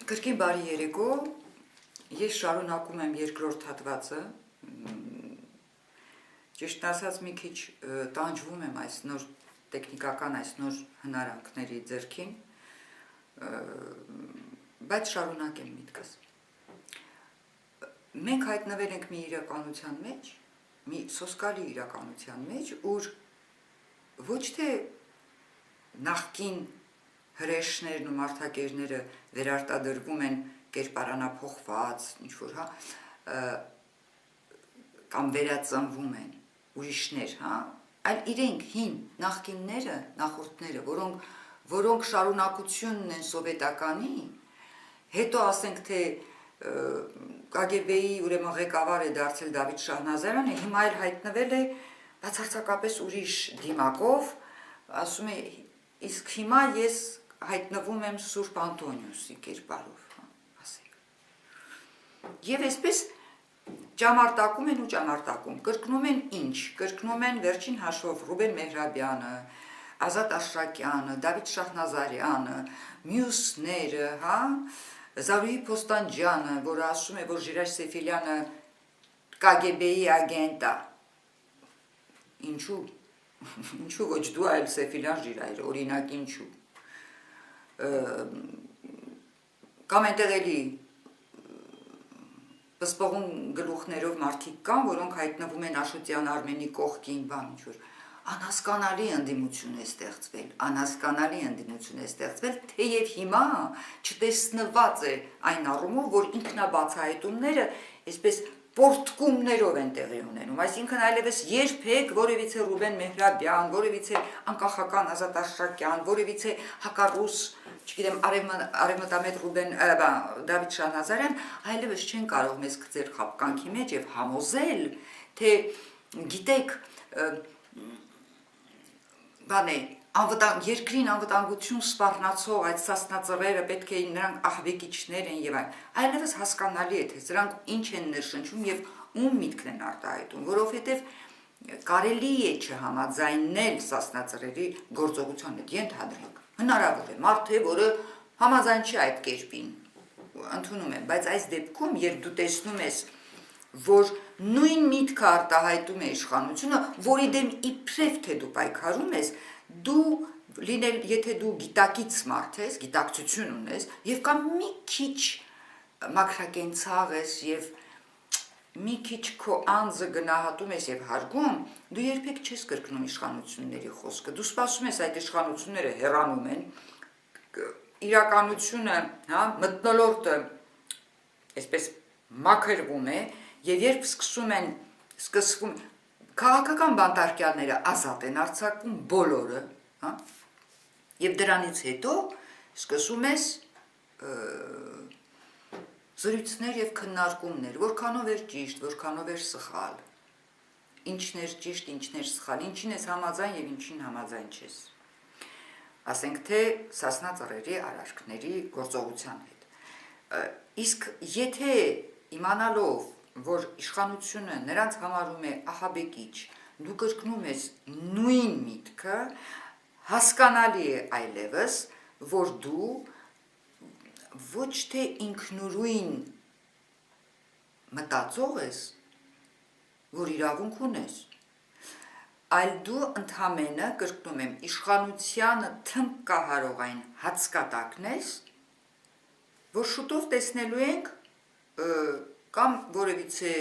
Կրկին բարի երեկո, ես շարունակում եմ երկրորդ հատվածը, ճիշտ ասած մի քիչ տանջվում եմ այս նոր տեխնիկական այս նոր հնարանքների ձեռքին, բայց շարունակեմ միտքս։ Մենք հայտնվել ենք մի իրականության մեջ, մի սոսկալի իրականության մեջ, ուր ոչ թե նախկին հրեշներն ու մարդակերները վերարտադրվում են կերպարանափոխված, ինչ-որ, կամ վերածնվում են ուրիշներ, այլ իրենք հին նախկինները, նախորդները, որոնք շարունակությունն են սովետականի, հետո ասենք թե KGB-ի ուրեմն ղեկավար է դարձել Դավիթ Շահնազարյանը, հիմա էլ հայտնվել է բացարձակապես ուրիշ դիմակով, ասում է, իսկ հիմա ես հայտնվում եմ Սուրբ Անտոնիուսի կերպարով, ասենք։ Եվ այսպես ճամարտակում են ու ճամարտակում, կրկնում են ինչ, կրկնում են վերջին հաշվով Ռուբեն Մեհրաբյանը, Ազատ Աշրակյանը, Դավիթ Շահնազարյանը, մյուսները, Զարուհի Փոստանջյանը, որը ասում է, որ Ժիրայր Սեֆիլյանը KGB-ի ագենտ է, ինչու ոչ դու այլ Սեֆիլյան Ժիրայր, օրինակ ինչու, կամ այնտեղ էլի պսպողուն գլուխներով մարդիկ կան, որոնք հայտնվում են Աշոտյան Արմենի կողքին, բան ինչ-որ, անհասկանալի ընդդիմություն է ստեղծվել, թեև հիմա չտեսնված է այն առումով, որ ինքնաբացահայտումները այսպես պորտկումներով են տեղի ունենում, այսինքն այլևս երբեք որևիցե Ռուբեն Մեհրաբյան, որևիցե անկախական Ազատ Աշրակյան, որևիցե հակառուս, չգիտեմ, արևմտամետ Դավիթ Շահնազարյան, այլևս չեն կարող մեզ գցել խաբկանքի մեջ եւ համոզել, թե գիտեք, երկրին անվտանգություն սպառնացող այդ սասնածռերը պետք է նրանք ահվեկիչներ են եւ այլևս հասկանալի է թե սրանք ինչ են ներշնչում եւ ում միտքն են արտահայտում, որովհետեւ կարելի է չհամաձայնել սասնածռերի գործողության հետ, ենթադրենք, հնարավոր է մարդ է, որը համաձայն չի այդ կերպին, ընդունում եմ, բայց այս դեպքում, երբ դու տեսնում ես, որ նույն միտքը արտահայտում է իշխանությունը, որի դեմ իբրև թե դու պայքարում ես, եթե դու գիտակից մարդ ես, գիտակցություն ունես, եւ կամ մի քիչ մաքրակենցաղ ես եւ մի քիչ քո անձը գնահատում ես եւ հարգում, դու երբեք չես կրկնում իշխանությունների խոսքը, դու սպասում ես այդ իշխանությունները հեռանում են, իրականությունը, մթնոլորտը այսպես մաքրվում է եւ երբ սկսվում քաղաքական բանտարկյալները ազատ են արձակվում բոլորը, եւ դրանից հետո սկսում ես զրույցներ եւ քննարկումներ, որքանով էր ճիշտ, որքանով էր սխալ, ինչն էր ճիշտ, ինչն էր սխալ, ինչին ես համաձայն եւ ինչին համաձայն չես, ասենք թե սասնածռերի արարքների գործողության հետ, իսկ եթե իմանալով, որ իշխանությունը նրանց համարում է ահաբեկիչ, դու կրկնում ես նույն միտքը, հասկանալի է այլևս, որ դու ոչ թե ինքնուրույն մտածող ես, որ իրավունք ունես, այլ դու ընդամենը, կրկնում եմ, իշխանությանը տնկահարող այն հացկատակն ես, որ շուտով տեսնելու ենք կամ որևիցե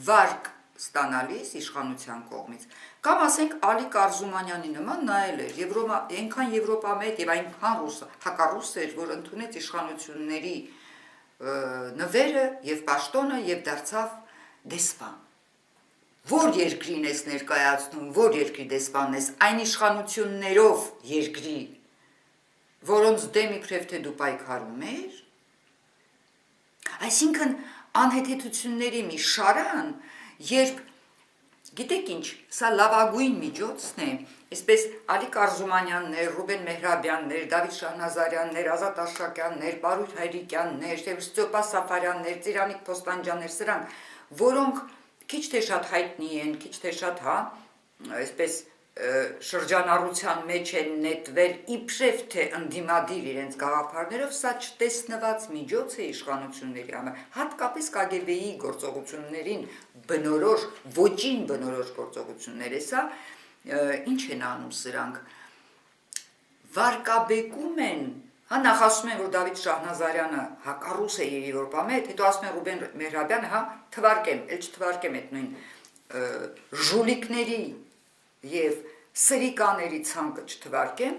վարկ ստանալիս իշխանության կողմից, կամ ասենք Ալիկ Արզումանյանի նման նայել էր, այնքան եվրոպամետ եւ այնքան հակառուս էր, որ ընդունեց իշխանությունների նվերը եւ պաշտոնը եւ դարձավ դեսպան։ Որ երկրին ես ներկայացնում, որ երկրի դեսպանն ես, այն իշխանություններով երկրի, որոնց դեմ իբրև թե դու պայքարում ես, այսինքն անհեթեթությունների մի շարան, երբ գիտեք ինչ, սա լավագույն միջոցն է, այսպես Ալիկ Արզումանյաններ, Ռուբեն Մեհրաբյաններ, Դավիթ Շահնազարյաններ, Ազատ Աշրակյաններ, Պարույր Հայրիկյաններ, Ստեփա Սաֆարյաններ, Ծիրանիկ Փոստանջյաններ, սրանք, որոնք քիչ թե շատ հայտնի են, քիչ թե շատ, այսպես շրջանառության մեջ են նետվել իբրև թե ընդդիմադիր իրենց գաղափարներով, սա չտեսնված միջոց է իշխանությունների համար, հատկապես KGB-ի գործողություններին բնորոշ, ոճին բնորոշ գործողություններ է սա, ինչ են անում սրանք, վարկաբեկում են, նախ ասում են, որ Դավիթ Շահնազարյանը կառուս է Եվրոպա մեջ, հետո ասում են Ռուբեն Մեհրաբյանը, թվարկեմ, էլ չթվարկեմ այդ նույն ժուլիկների և սրիկաների ցանկը չթվարկեմ,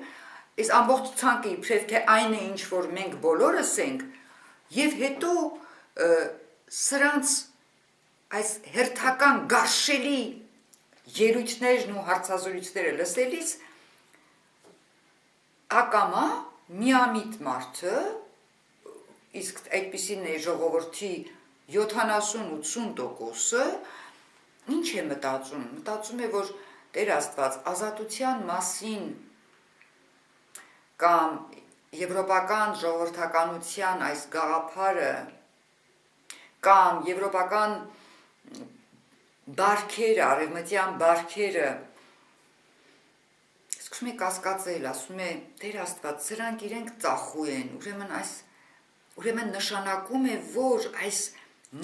այս ամբողջ ցանկը իբրև թե այն է, ինչ որ մենք բոլորս ենք, և հետո սրանց այս հերթական գարշելի ելույթներն ու հարցազրույցները լսելիս ակամա միամիտ մարդը, իսկ այդպիսին է ժողովրդի 70-80%-ը, ինչ է մտածում, մտածում է, որ Տեր Աստված ազատության մասին կամ եվրոպական ժողովրդականության այս գաղափարը կամ եվրոպական բարքերը, արևմտյան բարքերը սկսում է կասկածել, ասում է Տեր Աստված, սրանք իրենք ծախու են, ուրեմն նշանակում է, որ այս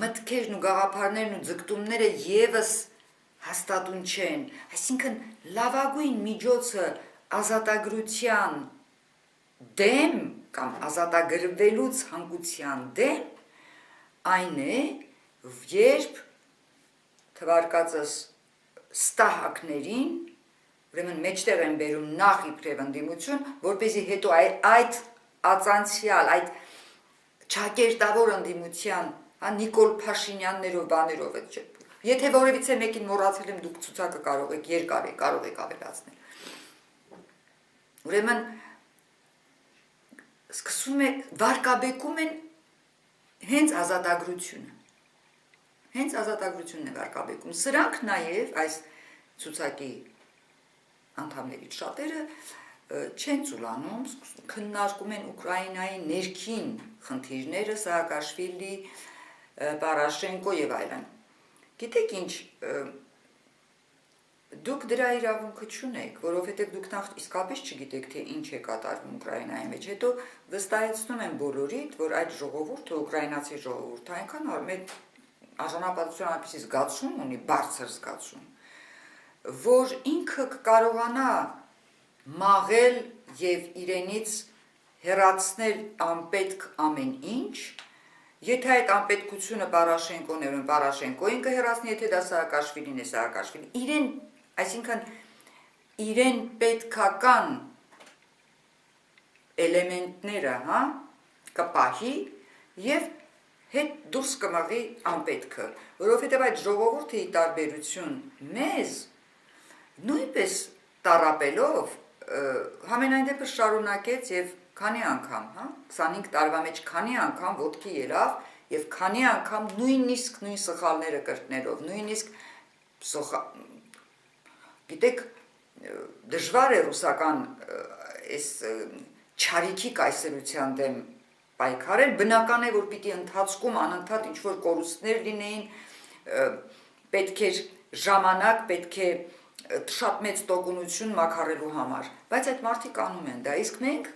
մտքերն ու գաղափարներն ու ձգտումները եւս հաստատուն չեն, այսինքն լավագույն միջոցը ազատագրության դեմ կամ ազատագրվելու ցանկության դեմ այն է, երբ թվարկածս ստահակներին, ուրեմն մեջտեղ են բերում նախ իբրև ընդդիմություն, որպեսզի հետո այդ ածանցյալ, այդ ճակերտավոր ընդդիմության, Նիկոլ Փաշինյաններով, բաներով, եթե որևիցե մեկին մոռացել եմ, դուք ցուցակը կարող եք երկար է, կարող եք ավելացնել։ Ուրեմն սկսում է վարկաբեկում են հենց ազատագրությունը։ Հենց ազատագրությունն է վարկաբեկում։ Սրանք նաև այս ցուցակի անդամներից շատերը չեն ծուլանում, քննարկում են Ուկրաինայի ներքին խնդիրները, Սաակաշվիլի, Պորոշենկո եւ այլն։ Գիտեք ինչ, դուք դրա իրավունքը չունեք, որովհետեւ դուք նախ իսկապես չգիտեք, թե ինչ է կատարվում Ուկրաինայի մեջ, հետո վստահեցնում են բոլորիդ, որ այդ ժողովուրդը, ուկրաինացի ժողովուրդը այնքան մեծ արժանապատվություն այնպիսի զգացում ունի, բարձր զգացում, որ ինքը կարողանա մաղել եւ իրենից հեռացնել անպետք ամեն ինչ, եթե այդ անպետքությունը Պորոշենկոն է, Պորոշենկոին կհեռացնի, եթե դա Սաակաշվիլին է, Սաակաշվիլին, իրեն, այսինքն իրեն պետքական էլեմենտները, կպահի եւ հետ դուրս կմաղի անպետքը, որովհետեւ այդ ժողովուրդի տարբերություն մեզ նույնպես տառապելով համենայն դեպս շարունակեց եւ քանի անգամ, 25 տարվա մեջ քանի անգամ ոտքի ելավ եւ քանի անգամ նույնիսկ նույն սխալները կրկնելով, նույնիսկ գիտեք, դժվար է ռուսական այս չարիքի կայսրության դեմ պայքարել, բնական է, որ պիտի ընթացքում անընդհատ ինչ-որ կորուստներ լինեին, պետք էր ժամանակ, պետք է շատ մեծ տոկունություն մաքարելու համար, բայց այդ մարդիկ անում են դա, իսկ մենք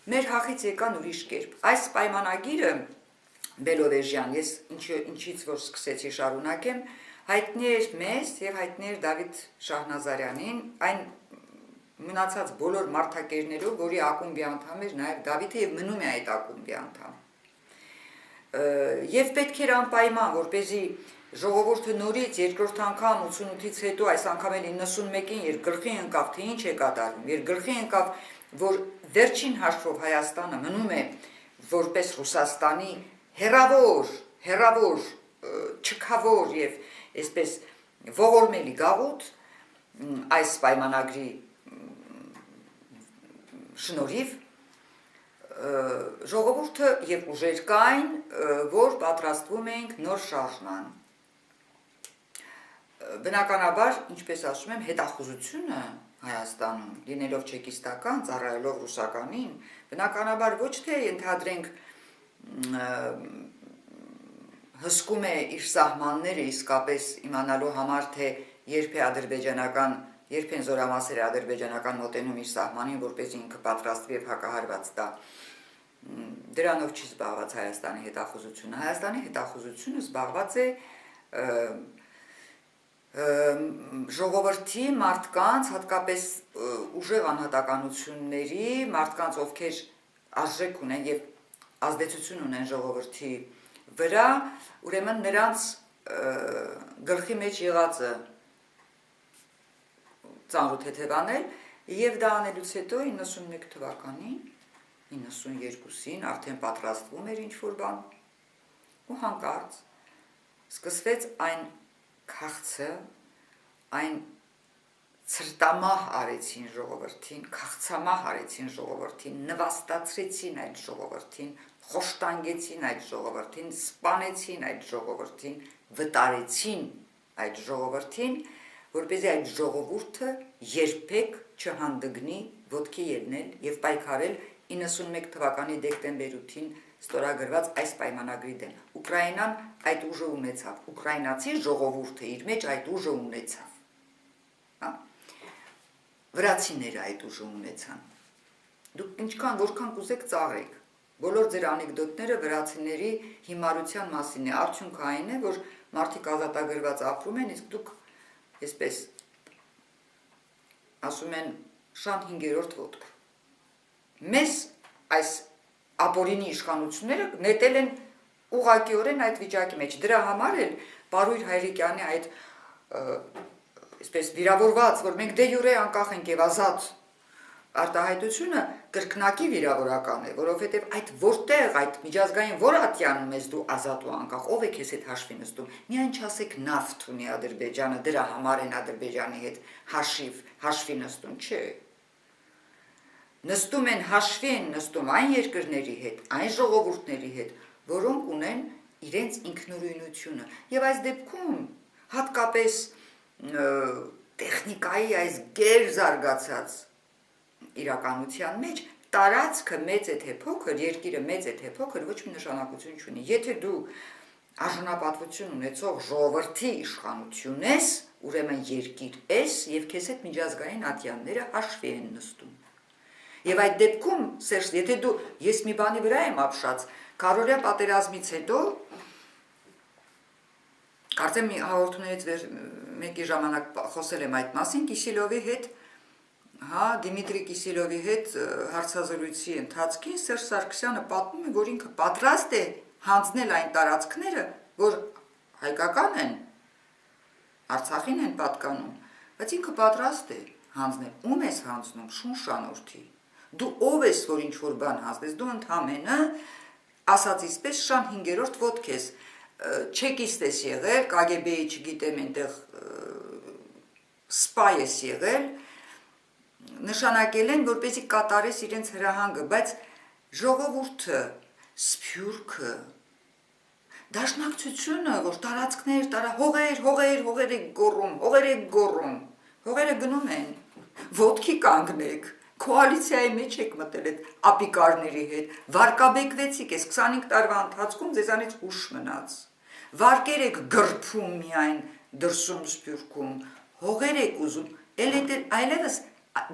մեր հախից եկան ուրիշ կերպ։ Այս պայմանագիրը, Բելովեժյան, ես ինչից որ սկսեցի շարունակեմ, հայտնի էր մեզ եւ հայտնի էր Դավիթ Շահնազարյանին, այն մնացած բոլոր մարդակերներով, որի ակումբի անդամ էր նաեւ Դավիթը եւ մնում է այդ ակումբի անդամ։ Եվ պետք էր անպայման, որպեսզի ժողովուրդը նորից երկրորդ անգամ 88-ից հետո այս անգամ էլ 91-ին երբ գլխի ընկավ, թե ինչ է կատարվում, երբ գլխի ընկավ, որ վերջին հաշվով Հայաստանը մնում է որպես Ռուսաստանի հեռավոր, չքավոր եւ այսպես ողորմելի գաղութ այս պայմանագրի շնորհիվ ժողովուրդը եւ ուժեր կային, որ պատրաստվում էինք նոր շարժման։ Բնականաբար, ինչպես ասում եմ, հետախուզությունը Հայաստանում, լինելով չեկիստական, ծառայելով ռուսականին, բնականաբար ոչ թե ենթադրենք հսկում է իր սահմանները իսկապես իմանալու համար, թե երբ է ադրբեջանական երբ են զորամասերը ադրբեջանական մոտենում իր սահմանին, որպեսզի ինքը պատրաստվի եւ հակահարված տա, դրանով չի զբաղված Հայաստանի հետախուզությունը։ Հայաստանի հետախուզությունը զբաղված է ժողովրդի մարդկանց, հատկապես ուժեղ անհատականությունների, մարդկանց, ովքեր արժեք ունեն եւ ազդեցություն ունեն ժողովրդի վրա, ուրեմն նրանց գլխի մեջ եղածը ծանրութ թեթևանել եւ դա անելուց հետո 91 թվականին 92-ին արդեն պատրաստվում էր ինչ-որ բան ու հանկարծ սկսվեց այն քաղցը, այն ցրտամահ արեցին ժողովրդին, քաղցամահ արեցին ժողովրդին, նվաստացրեցին այդ ժողովրդին, խոշտանգեցին այդ ժողովրդին, սպանեցին այդ ժողովրդին, վտարեցին այդ ժողովրդին, որպեսզի այդ ժողովուրդը երբեք չհանդգնի ոտքի ելնել եւ պայքարել 91 թվականի դեկտեմբեր 8-ին ստորագրված այս պայմանագրի դեմ։ Ուկրաինան այդ ուժը ունեցավ, ուկրաինացի ժողովուրդը իր մեջ այդ ուժը ունեցավ։ Հա։ Վրացիները այդ ուժը ունեցան։ Դուք ինչքան որքան կուզեք ծաղրեք։ Բոլոր ձեր անեկդոտները վրացիների հիմարության մասին է, արդյունքը այն է, որ մարդիկ ազատագրված ապրում են, իսկ դուք այսպես ասում են շան 5-րդ ոտք։ Մեզ այս ապօրինի իշխանությունները նետել են ուղղակիորեն այդ վիճակի մեջ։ Դրա համար էլ Պարույր Հայրիկյանի այդ այսպես վիրավորված, որ մենք դե յուրե անկախ ենք եւ ազատ արտահայտությունը կրկնակի վիրավորական է, որովհետև այդ որտեղ այդ միջազգային որ ատյանում ես դու ազատ ու անկախ, ով է քեզ հետ հաշվի նստում, միայն չասեք նավթ ունի Ադրբեջանը, դրա համար են Ադրբեջանի հետ հաշվի նստում, չէ։ Նստում են հաշվի են նստում այն երկրների հետ, այն ժողովուրդների հետ, որոնք ունեն իրենց ինքնուրույնությունը, եւ այս դեպքում հատկապես տեխնիկայի այս գեր զարգացած իրականության մեջ տարածքը մեծ է թե փոքր, երկիրը մեծ է թե փոքր, ոչ մի նշանակություն չունի։ Եթե դու արժանապատվություն ունեցող ժողովրդի իշխանություն ես, ուրեմն երկիր ես եւ քեզ հետ միջազգային ատյանները հաշվի են նստում։ Եվ այդ դեպքում, Սերժ, եթե դու ես մի բանի վրա եմ ապշած, Քարորիա պատերազմից հետո կարծեմ մի հաղորդումներից մեկի ժամանակ խոսել եմ այդ մասին Կիսիլովի հետ, հա, Դիմիտրի Կիսիլովի հետ հարցազրույցի ընթացքին Սերժ Սարգսյանը պատմում է, որ ինքը պատրաստ է հանձնել այն տարածքները, որ հայկական են, Արցախին են պատկանում, բայց ինքը պատրաստ է հանձնել։ Ում ես հանձնում, Շունշանորթի։ Դու ով ես, որ ինչ-որ բան հանձնես, դու ընդհանրապես ասածից պես շան 5-րդ ոտք ես, չեկիստ ես եղել, KGB-ի չգիտեմ այնտեղ սպա ես եղել, նշանակել են, որպեսզի կատարես իրենց հրահանգը, բայց ժողովուրդը, սփյուռքը, դաշնակցությունը, որ տարածքներ, հողեր եք գոռում, հողերը գնում են, ոտքի կանգնեք, կոալիցիայի մեջ եք մտել այդ ապիկարների հետ, վարկաբեկվեցիք, այս 25 տարվա ընթացքում ձեզանից ուշ մնաց, վարկեր եք գրփում միայն դրսում սփյուռքում, հողեր եք ուզում, այլևս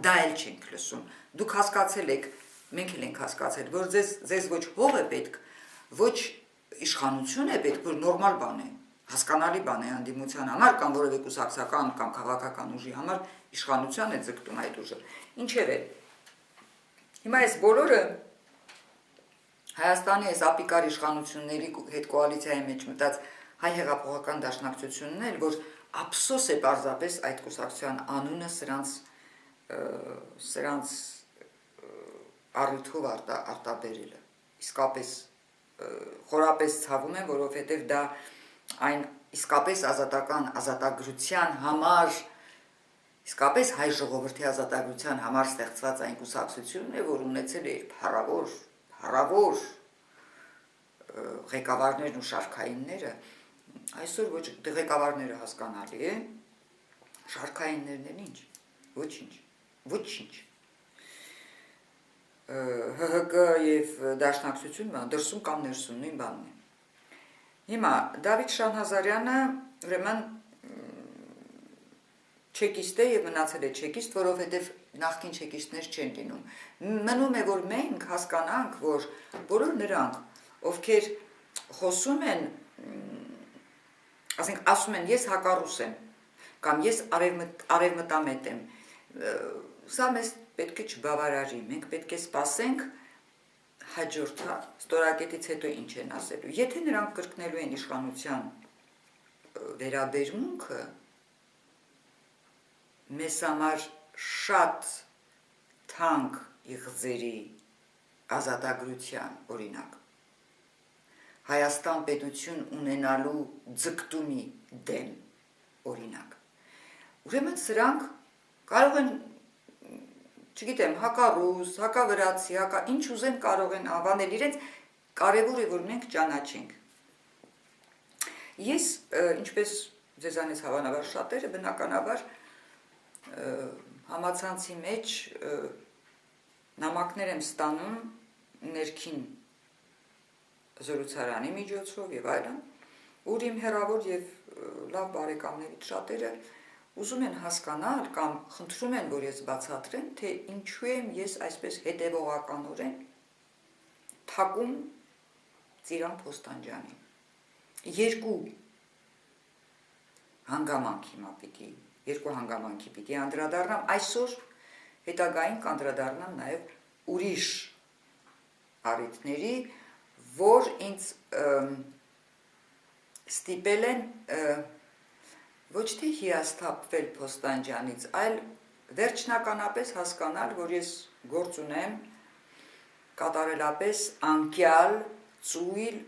դա էլ չենք լսում, դուք հասկացել եք, մենք էլ ենք հասկացել, որ ձեզ ոչ հող է պետք, ոչ իշխանություն է պետք, որ նորմալ բան է, հասկանալի բան է անդիմության համար, կամ որևէ կուսակցական կամ քաղաքական ուժի համար իշխանության է ձգտում այդ ուժը։ Ինչևէ, հիմա այս բոլորը Հայաստանի այս ապիկար իշխանությունների հետ կոալիցիայի մեջ մտած հայ հեղափոխական դաշնակցությունն էլ, որ ափսոս է պարզապես այդ կուսակցության անունը սրանց առիթով արտաբերելը, իսկապես խորապես ցավում եմ, որովհետև դա այն իսկապես ազատագրության համար, իսկապես հայ ժողովրդի ազատագրության համար ստեղծված այն կուսակցությունն է, որ ունեցել է իր փառավոր ղեկավարներն ու շարքայինները, այսօր ոչ ղեկավարները հասկանալի է, շարքայիններն են ինչ, ոչինչ։ ՀՀԿ եւ դաշնակցություն դրսում կամ ներսում նույն բանն է։ Հիմա Դավիթ Շանհազարյանը ուրեմն չեկիստ է եւ մնացել է չեկիստ, որովհետեւ նախկին չեկիստներ չեն լինում։ Մնում է որ մենք հասկանանք, որ բոլոր նրանք, ովքեր խոսում են, ասենք ասում են ես հակառուս եմ կամ ես արևմտամետ եմ, սա մեզ պետք է չբավարարի, մենք պետք է սպասենք հաջորդ ստորակետից հետո ինչ են ասելու։ Եթե նրանք կրկնելու են իշխանության վերաբերմունքը, մեզ համար շատ թանկ իղձերի ազատագրության օրինակ, Հայաստան պետություն ունենալու ձգտումի դեմ օրինակ, ուրեմն սրանք կարող են, չգիտեմ, հակառուս, հակավրացի, ինչ ուզեն կարող են անվանել իրենց, կարևոր է, որ մենք ճանաչենք։ Ես, ինչպես ձեզանից հավանաբար շատերը, բնականաբար համացանցի մեջ նամակներ եմ ստանում ներքին զրուցարանի միջոցով եւ այլն, ուր իմ հեռավոր եւ լավ բարեկամներից շատերը ուզում են հասկանալ կամ խնդրում են, որ ես բացատրեմ, թե ինչու եմ ես այսպես հետևողականորեն թակում Ծիրան Փոստանջյանին։ Երկու հանգամանքի պիտի անդրադառնամ, այսօր հետագային կանդրադառնամ նաև ուրիշ առիթների, որ ինձ ստիպել են ոչ թե հիասթափվել Փոստանջյանից, այլ վերջնականապես հասկանալ, որ ես գործ ունեմ կատարելապես անկյալ, ծույլ,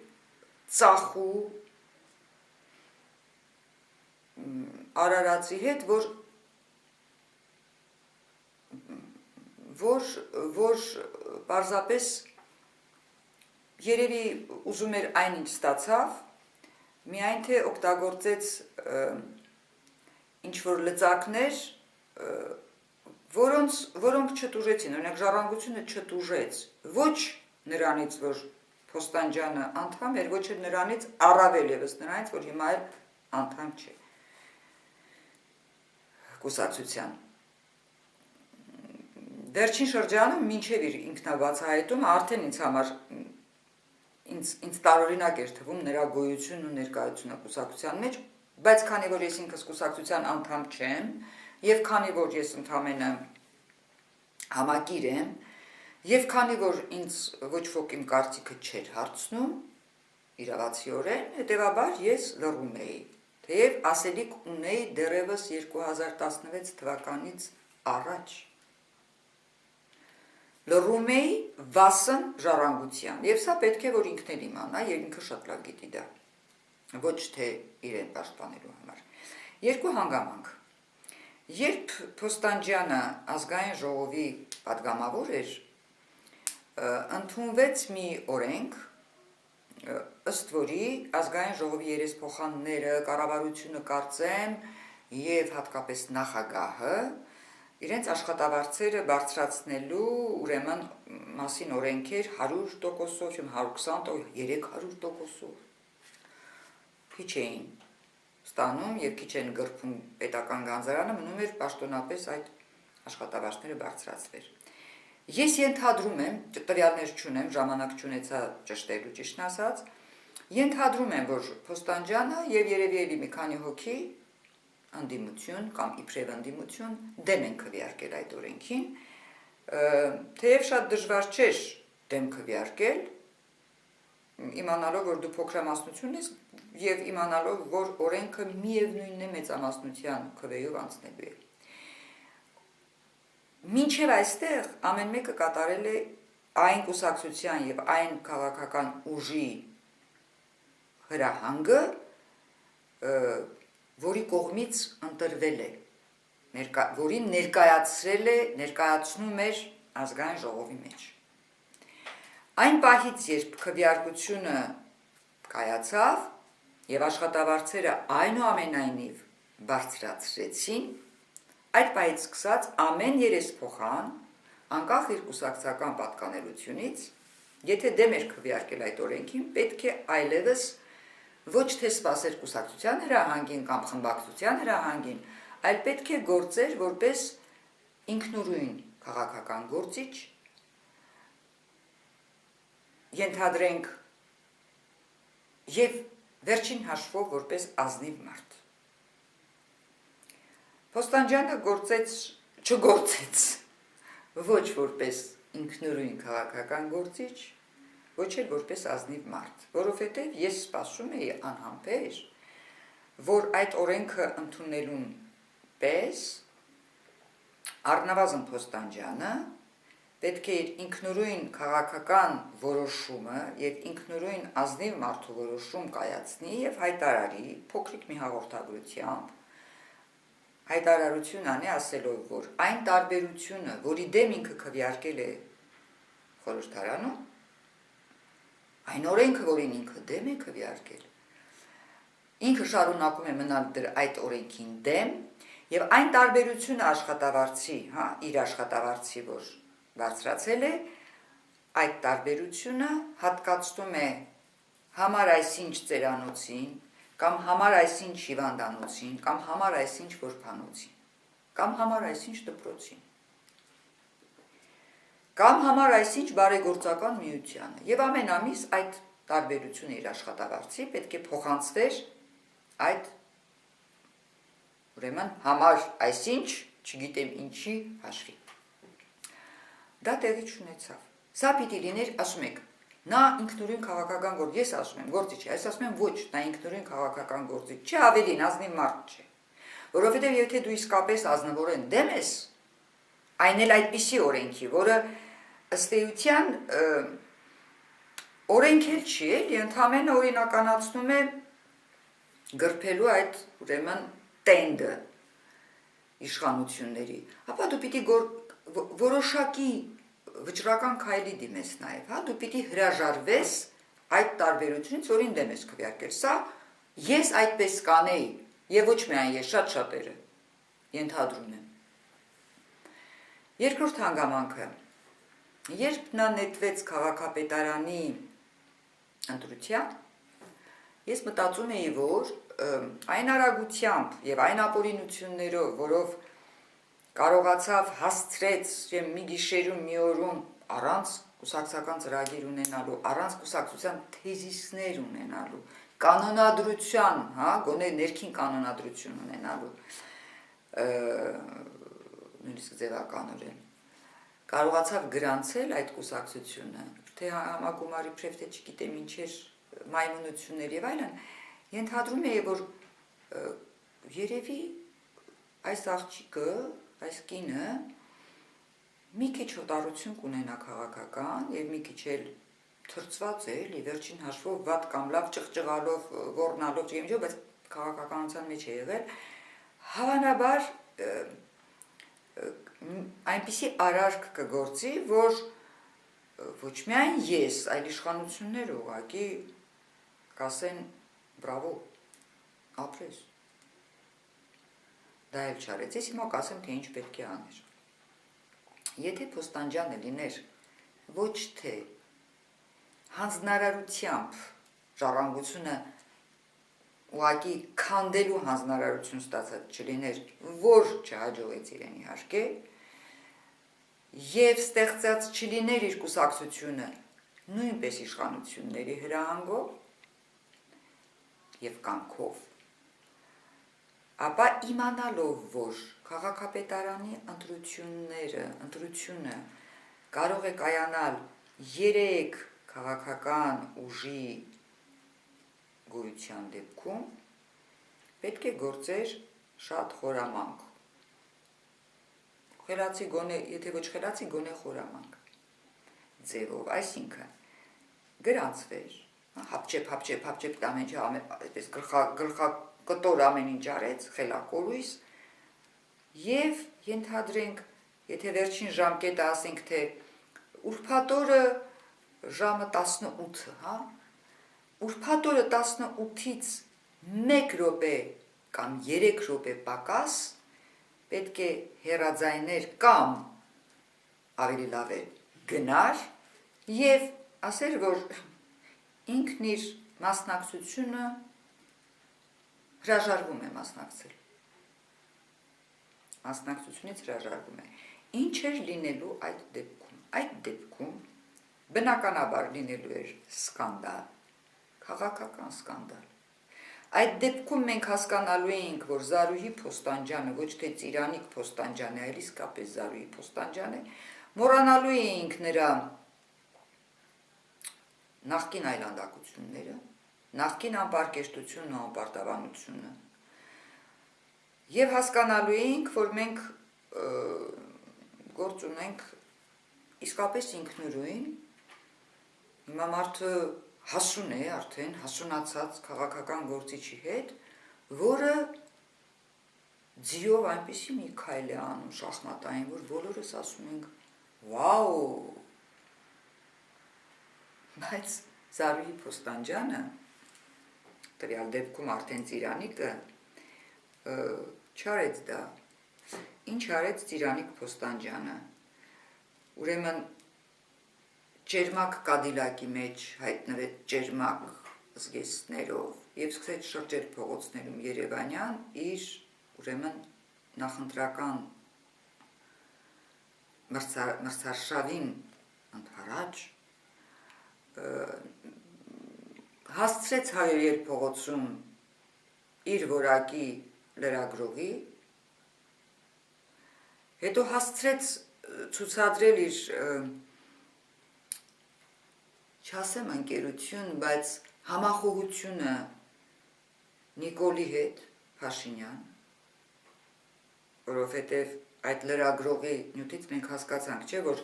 ծախու Արարածի հետ, որ պարզապես երևի ուզում էր այն ինչ ստացավ, միայն թե օգտագործեց ինչ-որ լծակներ, որոնք չտուժեցին, օրինակ ժառանգությունը չտուժեց, ոչ նրանից, որ Փոստանջյանը անդամ էր, ոչ էլ նրանից առավել ևս նրանից, որ հիմա էլ անդամ չէ կուսակցության։ Վերջին շրջանում մինչև իր ինքնաբացահայտումը արդեն ինձ համար ինձ տարօրինակ էր թվում նրա գոյությունն ու ներկայությունը կուսակցության մեջ, բայց քանի որ ես ինքս կուսակցության անդամ չեմ, եւ քանի որ ես ընդամենը համակիր եմ, եւ քանի որ ինձ ոչ ոք իմ կարծիքը չէր հարցնում, իրավացիորեն, հետեւաբար ես լռում էի, թեև ասելիք ունեի դեռևս 2016 թվականից առաջ։ Լռում էի վասն ժառանգության, եւ սա պետք է որ ինքն էլ իմանա, եւ ինքը շատ լավ գիտի դա, ոչ թե իրեն պաշտպանելու համար։ Երկու հանգամանք։ Երբ Փոստանջյանը ազգային ժողովի պատգամավոր էր, ընդունվեց մի օրենք, ըստ որի ազգային ժողովի երեսփոխանները, կառավարությունը կարծեմ եւ հատկապես նախագահը իրենց աշխատավարձերը բարձրացնելու ուրեմն մասին օրենքեր 100%-ով, 120%, 300%-ով քիչ էին ստանում եւ քիչ են գրփում պետական գանձարանը, մնում էր պաշտոնապես այդ աշխատավարձները բարձրացվեր։ Ես ենթադրում եմ, տվյալներ չունեմ, ժամանակ չունեցա ճշտելու ճիշտն ասած, ենթադրում եմ, որ Փոստանջյանը եւ երևի էլի մի քանի հոգի անդիմություն կամ իբրև անդիմություն դեմ են քվեարկել այդ օրենքին, թեև շատ դժվար չէր դեմ քվեարկել, իմանալով, որ դու փոքրամասնություն ես եւ իմանալով, որ օրենքը միևնույնն է մեծամասնության քվեով անցնելու է։ Մինչև այստեղ ամեն մեկը կատարել է այն կուսակցության եւ այն քաղաքական ուժի հրահանգը, որի կողմից ընտրվել է, որին ներկայացնում էր ազգային ժողովի մեջ։ Այն պահից, երբ քվեարկությունը կայացավ եւ աշխատավարձերը այնուամենայնիվ բարձրացրեցին, այդ պահից սկսած ամեն երեսփոխան, անկախ իր կուսակցական պատկանելությունից, եթե դեմ էր քվեարկել այդ օրենքին, պետք է այլևս ոչ թե սպասեր կուսակցության հրահանգին կամ խմբակցության հրահանգին, այլ պետք է գործեր որպես ինքնուրույն քաղաքական գործիչ, ենթադրենք եւ վերջին հաշվով որպես ազնիվ մարդ։ Փոստանջյանը չգործեց ոչ որպես ինքնուրույն քաղաքական գործիչ, ոչ էլ որպես ազնիվ մարդ, որովհետև ես սպասում էի անհամբեր, որ այդ օրենքը ընդունելուն պես առնվազն Փոստանջյանը պետք է իր ինքնուրույն քաղաքական որոշումը եւ ինքնուրույն ազնիվ մարդու որոշում կայացնի եւ հայտարարի փոքրիկ մի հաղորդագրությամբ հայտարարություն անի ասելով, որ այն տարբերությունը, որի դեմ ինքը քվեարկել է խորհրդարանում, այն օրենքը, որին ինքը դեմ է քվեարկել, ինքը շարունակում է մնալ այդ օրենքին դեմ եւ այն տարբերությունը աշխատավարձի, իր աշխատավարձի, որ բարձրացել է, այդ տարբերությունը հատկացնում է համար այսինչ ծերանոցին, կամ համար այսինչ հիվանդանոցին, կամ համար այսինչ որբանոցին, կամ համար այսինչ դպրոցին, կամ համար այսինչ բարեգործական միությանը, եւ ամեն ամիս այդ տարբերությունը իր աշխատավարձի պետք է փոխանցվեր այդ ուրեմն համար այսինչ, չգիտեմ ինչի հաշվի։ Դա տեղի չունեցավ։ Սա պիտի լիներ, ասում եք, նա ինքնուրույն քաղաքական գործ, ես ասում եմ, գործիչ է, ես ասում եմ ոչ, նա ինքնուրույն քաղաքական գործիչ չէ, ավելին ազնիվ մարդ չէ, որովհետև եթե դու իսկապես ազնվորեն դեմ ես, այն էլ այդպիսի օրենքի, որը ըստ էության օրենք էլ չի, էլի ընդհանրապես օրինականացնում է գրփելու այդ ուրեմն տենդը իշխանությունների, ապա դու պիտի որոշակի վճռական քայլի դիմես նաև, դու պիտի հրաժարվես այդ տարբերությունից, որին դեմ ես քվեարկել։ Սա ես այդպես կանեի, եւ ոչ միայն ես, շատ շատերը ենթադրում եմ։ Երկրորդ հանգամանքը, երբ նա նետվեց քաղաքապետարանի ընտրության, ես մտածում էի, որ այն արագությամբ եւ այն ապօրինություններով, որով կարողացավ հասցրեց մի գիշերում մի օրում առանց կուսակցական ծրագիր ունենալու, առանց կուսակցության թեզիսներ ունենալու, կանոնադրության, գոնե ներքին կանոնադրություն ունենալու, նույնիսկ ձևականորեն, կարողացավ գրանցել այդ կուսակցությունը, թե համագումարի իբրև թե չգիտեմ ինչեր մայմունություններ եւ այլն, ենթադրում էի, որ երևի այս աղջիկը այս կինը մի քիչ հոտառություն կունենա քաղաքական եւ մի քիչ էլ թրծված է, էլի վերջին հաշվով վատ կամ լավ ճղճղալով, ոռնալով, չգիտեմ ինչ, բայց քաղաքականության մեջ է եղել, հավանաբար այնպիսի արարք կգործի, որ ոչ միայն ես, այլ իշխանությունները ուղղակի կասեն բրավո, ապրես։ Դա էլ չարեց, ես հիմա կասեմ, թե ինչ պետք է աներ։ Եթե Փոստանջյանը լիներ ոչ թե հանձնարարությամբ ժառանգությունը ուղղակի քանդելու հանձնարարություն ստացած չլիներ, որ չհաջողեց իրեն իհարկե, եւ ստեղծած չլիներ իր կուսակցությունը նույնպես իշխանությունների հրահանգով եւ կամքով, ապա իմանալով, որ քաղաքապետարանի ընտրությունը կարող է կայանալ 3 քաղաքական ուժի գոյության դեպքում, պետք է գործեր շատ խորամանկ։ Խելացի գոնե, եթե ոչ խելացի, գոնե խորամանկ ձևով, այսինքն գրանցվեր, հապճեպ ամենջը այդպես գլխակտոր ամեն ինչ արեց, խելակորույս, եւ ենթադրենք, եթե վերջին ժամկետը ասենք, թե ուրբաթ օրը ժամը 18, ուրբաթ օրը 18-ից 1 րոպե կամ 3 րոպե պակաս պետք է հեռաձայներ կամ ավելի լավ է գնար եւ ասեր, որ ինքն իր մասնակցությունը հրաժարվում է մասնակցել։ մասնակցությունից հրաժարվում է։ Ինչ էր լինելու այդ դեպքում։ Այդ դեպքում բնականաբար լինելու էր սկանդալ, քաղաքական սկանդալ։ Այդ դեպքում մենք հասկանալու էինք, որ Զարուհի Փոստանջյանը ոչ թե Ծիրանիկ Փոստանջան է, այլ իսկապես Զարուհի Փոստանջան է, մոռանալու էինք նրա նախկին այլանդակությունները, նախկին անպարկեշտությունն ու անպարտավանությունը, եւ հասկանալու էինք, որ մենք գործ ունենք իսկապես ինքնուրույն, հիմա մարդը հասուն է արդեն, հասունացած քաղաքական գործիչի հետ, որը ձիով այնպիսի մի քայլ է անում շախմատային, որ բոլորս ասում ենք վաու, բայց Զարուհի Փոստանջյանը, տվյալ դեպքում արդեն Ծիրանիկը, չարեց դա, ինչ արեց Ծիրանիկ Փոստանջյանը, ուրեմն ջերմակ կադիլակի մեջ հայտնվեց ջերմակ զգեստներով եւ սկսեց շրջել փողոցներում Երևանյան իր ուրեմն նախընտրական մրցարշավին ընդառաջ հասցրեց Հայոյել փողոցում իր որակի լրագրողի, հետո հասցրեց ցուցադրել իր չասեմ ընկերություն, բայց համախոհությունը Նիկոլի հետ, Փաշինյան, որովհետև այդ լրագրողի նյութից մենք հասկացանք, չէ, որ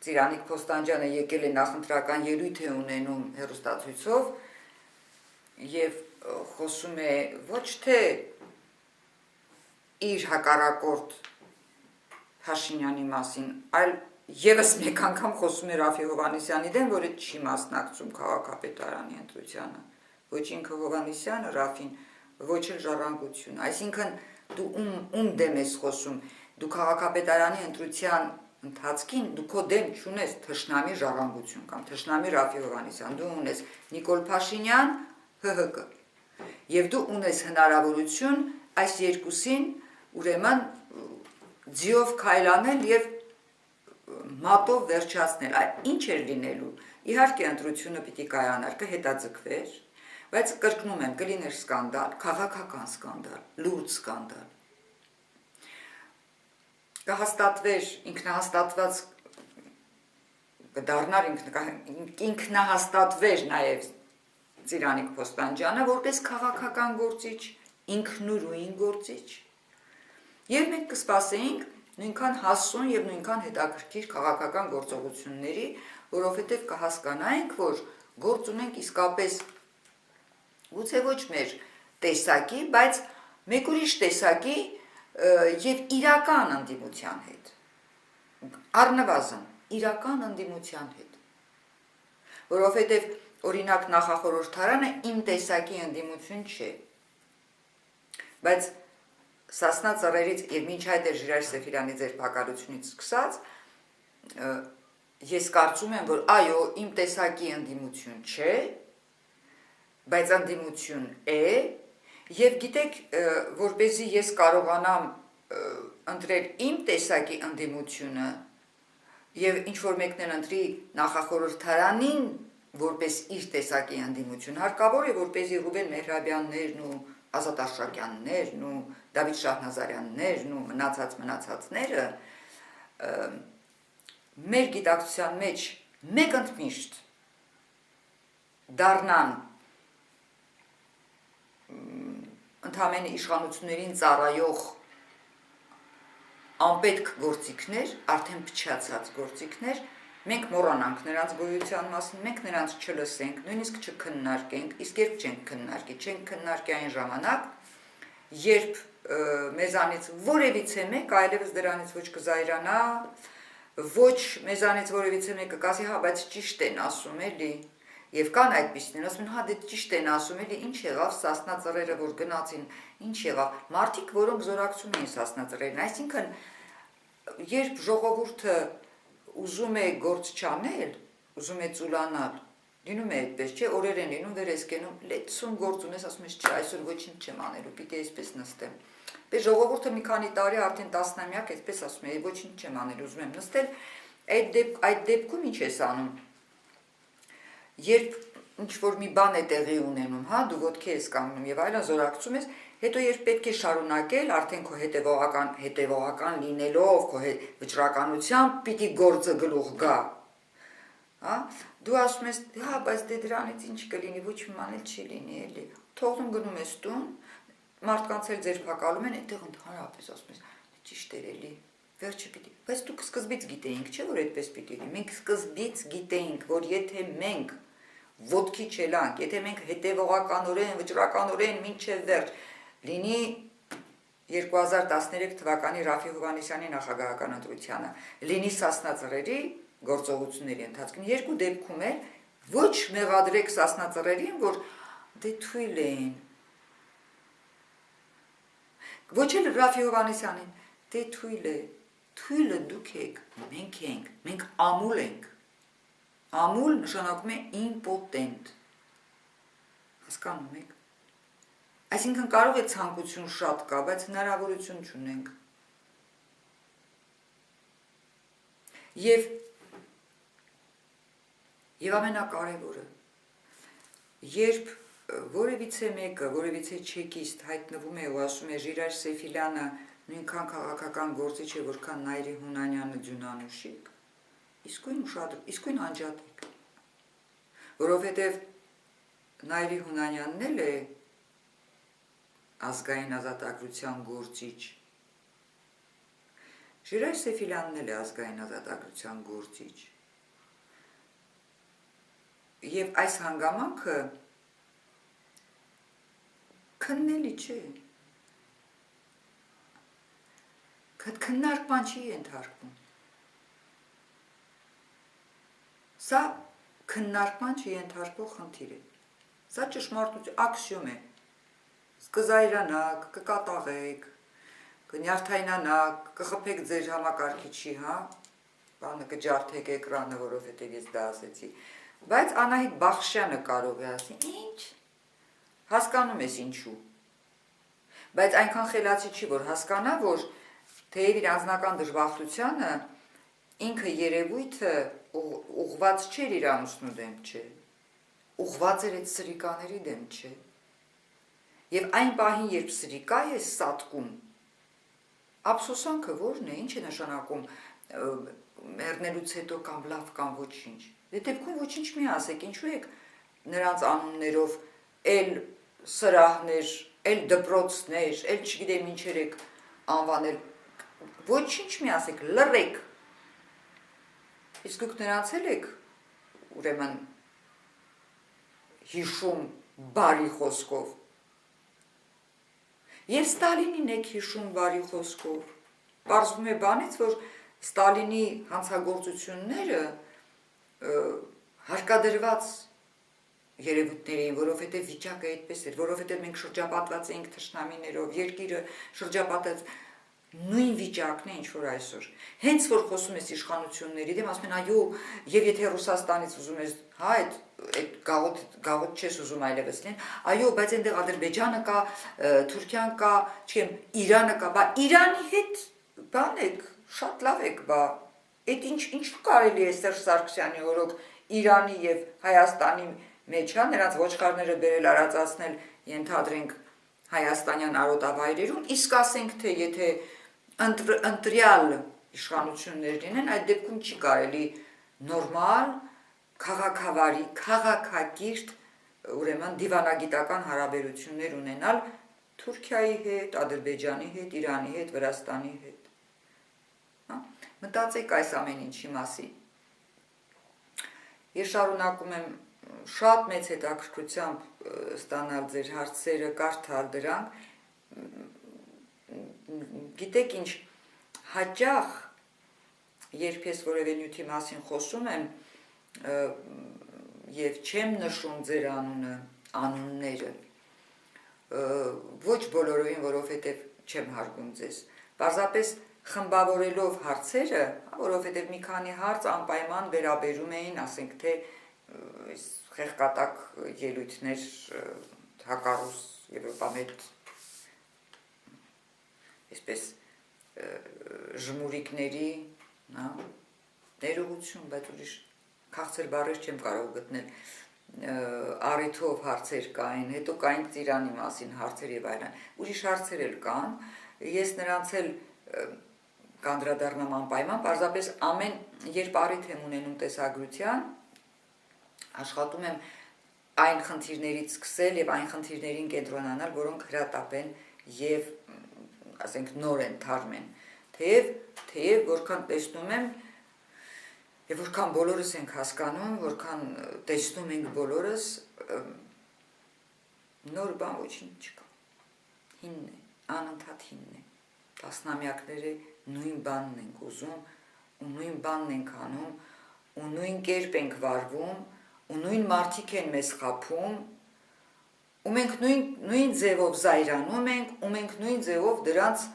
Ծիրանիկ Փոստանջյանը եկել է նախընտրական ելույթ է ունենում հեռուստացույցով եւ խոսում է ոչ թե իր հակառակորդ Փաշինյանի մասին, այլ Եվս մեկ անգամ խոսում է Ռաֆի Հովհաննիսյանի դեմ, որը չի մասնակցում քաղաքապետարանի ընտրությանը, ոչ ինքը Հովհաննիսյանը, Ռաֆին, ոչ էլ Ժառանգությունը, այսինքն դու ում դեմ ես խոսում, դու քաղաքապետարանի ընտրության ընթացքին դու քո դեմ չունես թշնամի Ժառանգություն կամ թշնամի Ռաֆի Հովհաննիսյան, դու ունես Նիկոլ Փաշինյան, ՀՀԿ, եւ դու ունես հնարավորություն այս երկուսին ուրեմն ձիով քայլանել եւ մատով վերջացնել, ինչ էր լինելու, իհարկե ընտրությունը պիտի կայանար, կհետաձգվեր, բայց կրկնում եմ, կլիներ սկանդալ, քաղաքական սկանդալ, լուրջ սկանդալ, կհաստատվեր, ինքնահաստատված, կդառնար ինքնահաստատվեր նաև Ծիրանիկ Փոստանջյանը, որպես քաղաքական գործիչ, ինքնուրույն գործիչ, եւ մենք կսպասեինք նույնքան հասուն եւ նույնքան հետաքրքիր քաղաքական գործողությունների, որովհետեւ կհասկանայինք, որ գործ ունենք իսկապես գուցե ոչ մեր տեսակի, բայց մեկ ուրիշ տեսակի եւ իրական ընդդիմության հետ, առնվազն իրական ընդդիմության հետ, որովհետեւ օրինակ նախախորհրդարանը իմ տեսակի ընդդիմություն չէ, բայց Սասնա ծռերից եւ մինչ այդ էր Ժիրայր Սեֆիրյանի ձերբակալությունից սկսած, ես կարծում եմ, որ այո, իմ տեսակի ընդդիմություն չէ, բայց ընդդիմություն է, եւ գիտեք, որպեսզի ես կարողանամ ընտրել իմ տեսակի ընդդիմությունը եւ ինչ որ մեկն էլ ընտրի նախախորհրդարանին որպես իր տեսակի ընդդիմություն, հարկավոր է որպեսզի Ռուբեն Մեհրաբյաններն ու Ազատ Աշակյաններն ու Դավիթ Շահնազարյաններն ու մնացածները մեր գիտակցության մեջ մեկ ընդմիշտ դառնան ընդհանրեն իշխանություններին ծառայող անպետք գործիքներ, արդեն փչացած գործիքներ, մենք մոռանանք նրանց գոյության մասին, մենք նրանց չլսենք, նույնիսկ չքննարկենք, իսկ երբ չենք քննարկի այն ժամանակ, երբ մեզանից որևիցե մեկ այլևս դրանից ոչ կզայրանա, ոչ մեզանից որևիցե մեկը կասի, հա, բայց ճիշտ են ասում էլի, եւ կան այդպիսիներ, ասում են, հա, դե ճիշտ են ասում էլի, ինչ եղավ Սասնա ծռերը, որ գնացին, ինչ եղավ, մարդիկ, որոնք զորակցում էին Սասնա ծռերին, այսինքն, երբ ժողովուրդը ուզում է գործ չանել, ուզում է ծուլանալ, լինում է այդպես, չէ, օրեր են լինում, վեր ես կենում, լեցուն գործ ունես, ասում ես, չէ, այսօր ոչինչ չեմ անելու, պիտի այսպես նստեմ, Բայց ժողովուրդը մի քանի տարի արդեն տասնամյակ, այսպես ասում եմ, ոչինչ չեմ անել, ուզում եմ նստել, այդ դեպքում ինչ ես անում։ Երբ ինչ-որ մի բան է տեղի ունենում, հա, դու ոտքի ես կանգնում եւ այլն զորակցում ես, հետո երբ պետք է շարունակել, արդեն քո հետևողական լինելով, քո վճռականությամբ պիտի գործը գլուխ գա, հա, դու ասում ես, հա, բայց դե դրանից ինչ կլինի, ոչ մի բան չի լինի, էլի։ Թողնում գնում ես տուն, մարդկանց էլ ձերբակալում են, այդտեղ ընդհանրապես ասում ես, ճիշտ էր էլի, վերջը պիտի, բայց դուք սկզբից գիտեինք, չէ՞ որ այդպես պիտի լինի։ Մենք սկզբից գիտեինք, որ եթե մենք ոտքի չելանք, եթե մենք հետևողականորեն, վճռականորեն մինչև վերջ լինի 2013 թվականի Ռաֆի Հովհաննիսյանի նախագահական ընտրությանը, լինի Սասնա Ծռերի գործողությունների ընթացքում, երկու դեպքում էլ ոչ մեղադրեք Սասնա Ծռերին, որ դե թույլ էին, ոչ էլ Ռաֆի Հովհաննիսյանին, դե թույլ է, թույլը դուք եք, մենք ամուլ ենք, ամուլ նշանակում է իմպոտենտ, հասկանում եք, այսինքն կարող է ցանկություն շատ կա, բայց հնարավորություն չունենք, և ամենակարևորը, երբ որևիցե մեկը, որևիցե չեկիստ հայտնվում է ու ասում է Ժիրայր Սեֆիլյանը նույնքան քաղաքական գործիչ է, որքան Նայիրի Հունանյանը Ձյունանուշիկ, իսկույն անջատեք, որովհետև Նայիրի Հունանյանն էլ է ազգային ազատագրության գործիչ, Ժիրայր Սեֆիլյանն էլ է ազգային ազատագրության գործիչ, և այս հանգամանքը քննելի չէ, քննարկման չի ենթարկվում, սա քննարկման չենթարկվող խնդիր է, սա ճշմարտություն, աքսիոմ է, կզայրանաք, կկատաղեք, կնյարդայնանաք, կխփեք ձեր համակարգիչի, հա, բանը կջարդեք էկրանը, որովհետև ես դա ասեցի, բայց Անահիտ Բախշյանը կարող է ասի, ինչ, հասկանում ես ինչու, բայց այնքան խելացի չի, որ հասկանա, որ թեև իր անձնական դժբախտությանը ինքը երևույթը ուղղված չէր իր ամուսնու դեմ, չէ, ուղղված էր այդ սրիկաների դեմ, չէ, և այն պահին, երբ սրիկա է սատկում, ափսոսանքը որն է, ինչ է նշանակում մեռնելուց հետո կամ լավ կամ ոչինչ, դե դեպքում ոչինչ մի ասեք, ինչու եք նրանց անուններով էլ սրահներ, էլ դպրոցներ, էլ չգիտեմ ինչեր եք անվանել, ոչինչ մի ասեք, լռեք, իսկ դուք նրանց էլ եք ուրեմն հիշում բարի խոսքով, և Ստալինին եք հիշում բարի խոսքով, պարզվում է բանից, որ Ստալինի հանցագործությունները հարկադրված երևույթներ էին, որովհետև վիճակը այդպես էր, որովհետև մենք շրջապատված էինք թշնամիներով, երկիրը շրջապատած նույն վիճակն է, ինչ որ այսօր։ Հենց որ խոսում ես իշխանությունների դեմ, ասում են, այո, եւ եթե Ռուսաստանից ուզում ես, հա, այդ գաղութ չես ուզում այլևս լինել, այո, բայց այնտեղ Ադրբեջանը կա, Թուրքիան կա, չգիտեմ, Իրանը կա, բա Իրանի հետ բան եք, շատ լավ եք, բա այդ ինչու կարելի է Սերժ Սարգսյանի օրոք Իրանի եւ Հայաստանի մեջ, հա, նրանց ոչխարները բերել արածացնել, ենթադրենք հայաստանյան արոտավայրերում, իսկ ասենք թե եթե ընտրյալ իշխանություններ լինեն, այդ դեպքում չի կարելի նորմալ, քաղաքավարի, քաղաքակիրթ, ուրեմն դիվանագիտական հարաբերություններ ունենալ Թուրքիայի հետ, Ադրբեջանի հետ, Իրանի հետ, Վրաստանի հետ։ Մտածեք այս ամեն ինչի մասին։ Ես շարունակում եմ շատ մեծ հետաքրքրությամբ ստանալ ձեր հարցերը, կարդալ դրանք, գիտեք ինչ, հաճախ, երբ ես որևէ նյութի մասին խոսում եմ և չեմ նշում ձեր անունները, ոչ բոլորովին, որովհետև չեմ հարգում ձեզ, պարզապես խմբավորելով հարցերը, որովհետև մի քանի հարց անպայման վերաբերում էին, ասենք թե խեղկատակ ելույթներ հակառուս Եվրոպամետ այսպես ժմուրիկների, ներողություն, բայց ուրիշ քաղցր բառեր չեմ կարող գտնել, առիթով հարցեր կային, հետո կային ծիրանի մասին հարցեր եւ այլն, ուրիշ հարցեր էլ կան, ես նրանց էլ կանդրադառնամ անպայման, պարզապես ամեն երբ առիթ եմ ունենում տեսագրության, աշխատում եմ այն խնդիրներից սկսել եւ այն խնդիրներին կենտրոնանալ, որոնք հրատապեն եւ ասենք նոր են, թարմ են, թեև որքան տեսնում եմ եւ որքան բոլորս ենք հասկանում, որքան տեսնում ենք բոլորս, նոր բան ոչինչ չկա, հինն է, անընդհատ հինն է, տասնամյակները նույն բանն ենք ուզում, ու նույն բանն ենք անում, ու նույն կերպ ենք վարվում, ու նույն մարդիկ են մեզ խաբում, ու մենք նույն ձևով զայրանում ենք, ու մենք նույն ձևով դրանց,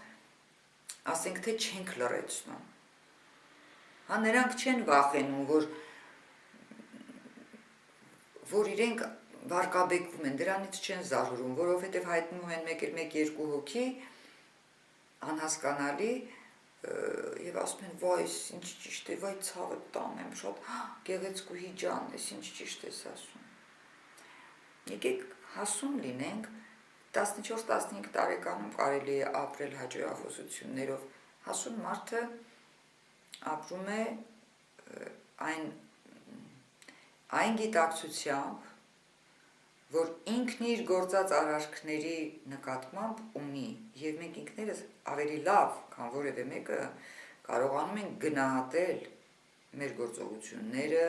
ասենք թե չենք լռեցնում, նրանք չեն վախենում, որ իրենք վարկաբեկվում են, դրանից չեն զարհուրում, որովհետև հայտնում են մեկ-երկու հոգի, անհասկանալի, եւ ասում են, վայ, ինչ ճիշտ է, վայ, ցավը տանեմ, շատ գեղեցկուհի ջան, ես ինչ ճիշտ ես ասում։ Եկեք հասուն լինենք, 14-15 տարեկանում կարելի է ապրել հաճոյախոսություններով, հասուն մարդը ապրում է այն գիտակցությամբ, որ ինքն իր գործած արարքների նկատմամբ ունի, եւ մենք ինքներս ավելի լավ, քան որևէ մեկը կարողանում ենք գնահատել մեր գործողությունները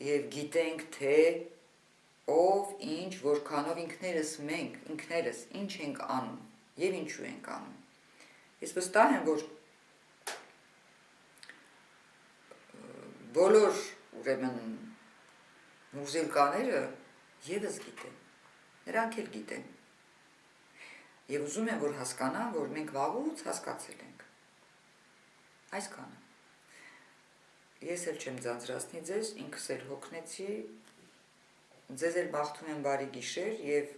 եւ գիտենք, թե ով, ինչ, որքանով ինքներս ինչ ենք անում եւ ինչու ենք անում։ Ես վստահ եմ, որ բոլոր ուրեմն մուրզիլկաները եւս գիտեն, նրանք էլ գիտեն եւ ուզում են, որ հասկանան, որ մենք վաղուց հասկացել ենք այսքանը։ Ես էլ չեմ ձանձրացնի ձեզ, ինքս էլ հոգնեցի, ձեզ էլ բախտում եմ բարի գիշեր եւ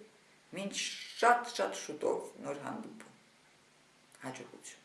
մինչ շատ շուտով նոր հանդիպում, հաջողություն։